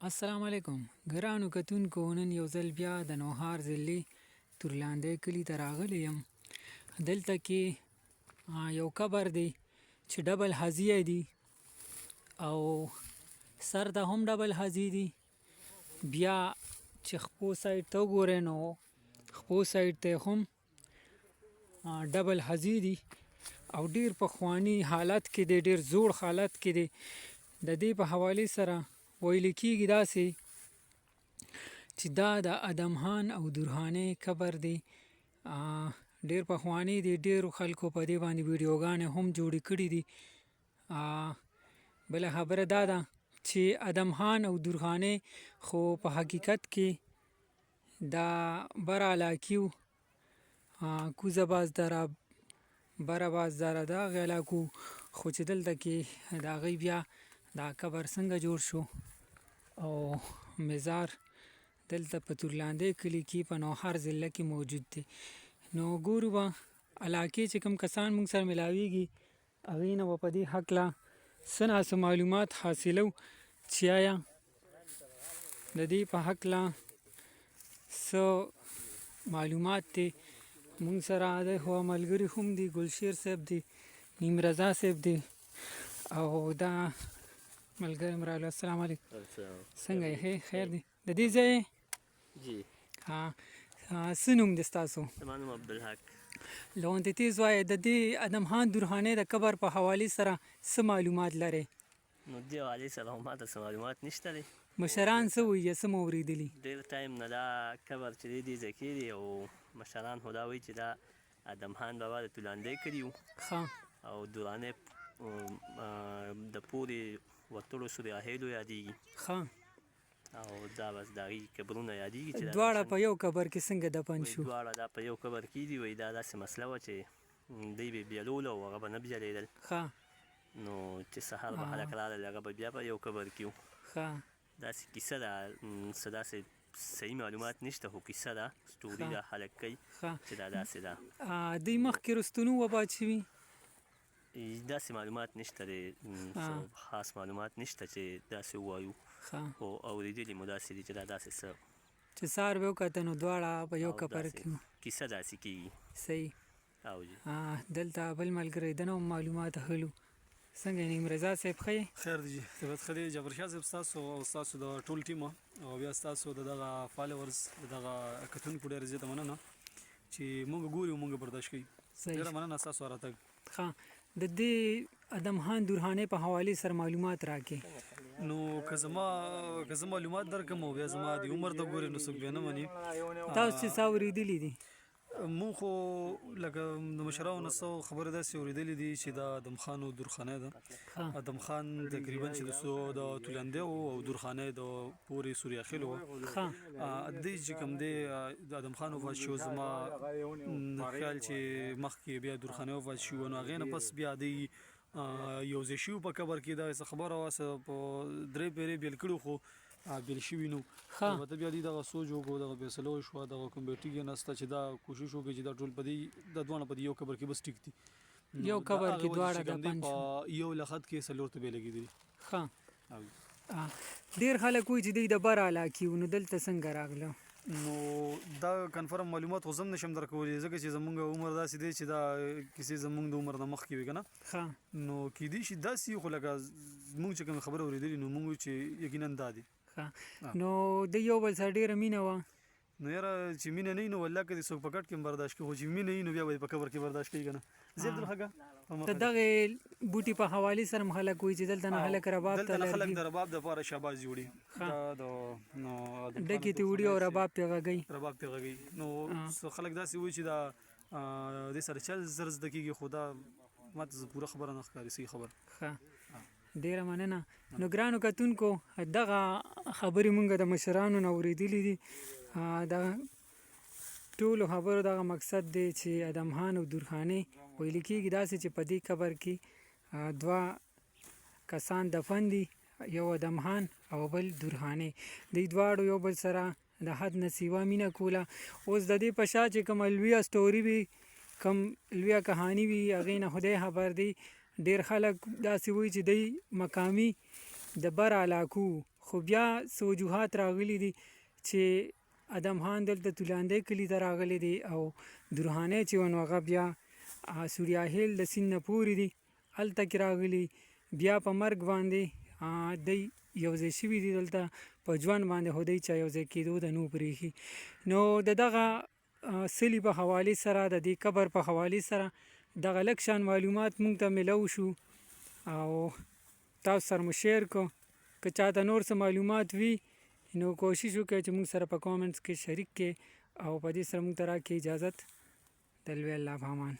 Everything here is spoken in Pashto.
السلام علیکم ګرانو کتونکو، نن یو ځل بیا د نوهار ضلعې تورلاندی کلي ته راغلی یم. دلته کې یو قبر دی چې ډبل حاجی دی او سر ته هم ډبل حاجی دی. بیا چې خپو سایډ ته وګورئ نو خپو سایډ ته هم ډبل حاجی دی او ډیر پخوانی حالت کې دی، ډیر زوړ حالت کې دی. د دې په حوالې سره ویل کېږي داسې چې دا د ادم خان او درخانۍ قبر دی. ډیر پخوانی دی، ډیرو خلکو په دې باندې ویډیوګانې هم جوړې کړي دي. بله خبره دا ده چې ادم خان او درخانۍ خو په حقیقت کې دا بر علاقې وو، کوزه باز دره، بره باز دره، د هغې علاقو، خو چې دلته کې د هغوی بیا دا قبر څنګه جوړ شو او مزار دلته په تورلاندی کلي کې په نوهار ضلع کې موجود دی. نو ګورو به علاقې چې کوم کسان موږ سره ملاویږي هغوی نه به په دې هکله څه ناڅه معلومات حاصلو چې آیا د دې په هکله څه معلومات دی. موږ سره د خو ملګري هم دي، ګلشیر صاحب دی، نیم رضا صاحب دی او دا ملګری مې راغلی. السلام علیکم، څنګه یې؟ خیر دی. د دې ځای جی څه نوم دی ستاسو؟ زما نوم عبدالحق. لونتې تیز وایه، د دې ادم خان درخانۍ د قبر په حوالې سره څه معلومات لرئ؟ نو دې حوالې سره خو ماته څه معلومات نشته دی. مشران څه وایي، څه مو اورېدلي؟ ډېر ټایم نه دا قبر چې دی دې ځای کې دی او مشران خو دا وایي چې دا ادم خان بابا د تورلاندی کلي وو او درخانۍ د پورې وتلو سوریاخېلو یادېږي او دا بس د هغوی قبرونه یادېږي چې دواړه په یو قبر کې څنګه دفن شو؟ دواړه دا په یو قبر کې دي. وایي دا داسې مسله وه چې دوی به بیلول او هغه به نه بیلیدل، نو چې سهار به خلک راغلل هغه به بیا په یو قبر کې وو. داسې کیسه ده، څه داسې صحیح معلومات نشته، خو کیسه ده، سټوري ده، خلک کوي چې دا داسې ده. دوی مخکې رستنو وباد شوي؟ داسې معلومات نشته دی، خاص معلومات نشته چې داسې ووایو، خو اورېدلي مو داسې دي چې دا داسې څه چې سهار به وکته نو دواړه په یو قبر کې وو. کیسه داسې کېږي. صحیح. او جی دلته بل ملګری ده نه معلومات اخلو. څنګه نیم رضا صاحب ښه یې؟ خیر دی جی، طبیعت ښه دی. جبرشاه صاحب ستاسو او ستاسو د ټول ټیم او بیا ستاسو د دغه فالوورز د دغه کتونکو ډېره زیاته مننه چې موږ ګورو او موږ برداشت کوي. ډېره مننه ستاسو راتګ. د دې ادم خان درخانۍ په حوالې سره معلومات راکړئ. نو که زما معلومات درکړم او بیا زما د عمر ته ګورې نو څوک بیا نه مني. تاسو چې څه اورېدلي دي؟ مونږ خو لکه د مشرانو نه څه خبرې داسې اورېدلې دي چې دا ادم خان او درخانۍ ده. ادم خان تقریبا چې د تورلاندی او درخانۍ د پورې سوریاخېلو وه. دې چې کوم دی د ادم خان وفات شو، زما خیال چې مخکې بیا درخانۍ وفات شو، نو هغې نه پس بیا دوی یو ځای شوي په قبر کې. دغه څه خبره وه، څه په درې پیرې بیل کړي خو بیل شوي نو. البته بیا دوی دغه سوچ وکړو، دغه فیصله وشوه، دغه کمیټې کېناسته چې دا کوشش وکړي چې دا ټول په دې د دواړه په یو قبر کې بس ټیک دي. یو قبر کې دواړه دفن شو. په یو لحد کې څلور ته بیا لګېدلي. ډېر خلک وایي چې دوی د بر علاقې وو، نو دلته څنګه راغله؟ نو دا کنفرم معلومات خو زه هم نشم درکولی، ځکه چې زمونږ عمر داسې دی چې دا کیسې زمونږ د عمر نه مخکې وي که نه. نو کیدای شي داسې وي، خو لکه مونږ چې کوم خبره اورېدلې نو مونږ وایو چې یقینا دا دی. نو د یو بل سره ډېره مینه وه؟ نو یاره چې مینه نه وي نو والله که دې څوک په کټ کې هم برداشت کوي، خو چې مینه وي نو بیا به یې په قبر کې برداشت کوي که نه. زه عبدالحقه د دغې بوټي په حوالې سره هم خلک وایي چې دلته نه خلک رباب ته دلته خلک د رباب دپاره شهباز جوړي، ډکې ته وړي او رباب پې غږوي. نو خلک داسې وایي چې دا دې سره چل زر زده کېږي، خو دا ماته پوره خبره نه ښکاري، صحیح خبر. ډېره مننه. نو ګرانو کتونکو، دغه خبرې مونږ د مشرانو نه اورېدلي دي. د ټولو خبرو دغه مقصد دی چې ادم خان او درخانۍ ویل کېږي داسې چې په دې قبر کې دوه کسان دفن دي، یو ادم خان او بل درخانۍ. دوی دواړو یو بل سره د حد نه سیوا مینه کوله. اوس د دې په شا چې کومه لویه سټوري وي، کوم لویه کهاني وي، هغې نه خدای خبر دی. ډېر خلک داسې وایي چې دوی مقامي د بر علاقو، خو بیا څه وجوهات راغلي دي چې ادم خان دلته تولیاندی کلي ته راغلی دی او درخانۍ چې ون هغه بیا سوریا هیل د سیند نه پورې دي هلته کې راغلي بیا په مرګ باندې دی یو ځای شوي دي دلته په ژوند باندې خو دی چا یو ځای کېدو ته نو پرېښي. نو د دغه سلي په حوالې سره د دې قبر په حوالې سره دغه لږ شان معلومات موږ ته میلو شو او تاسو سره مو شیر کو. که چاته نور څه معلومات وي نو کوشش وکړئ چې موږ سره په کامنټس کې شریک کړئ او په دې سره موږ ته راکړئ اجازت د لوی الله په امان.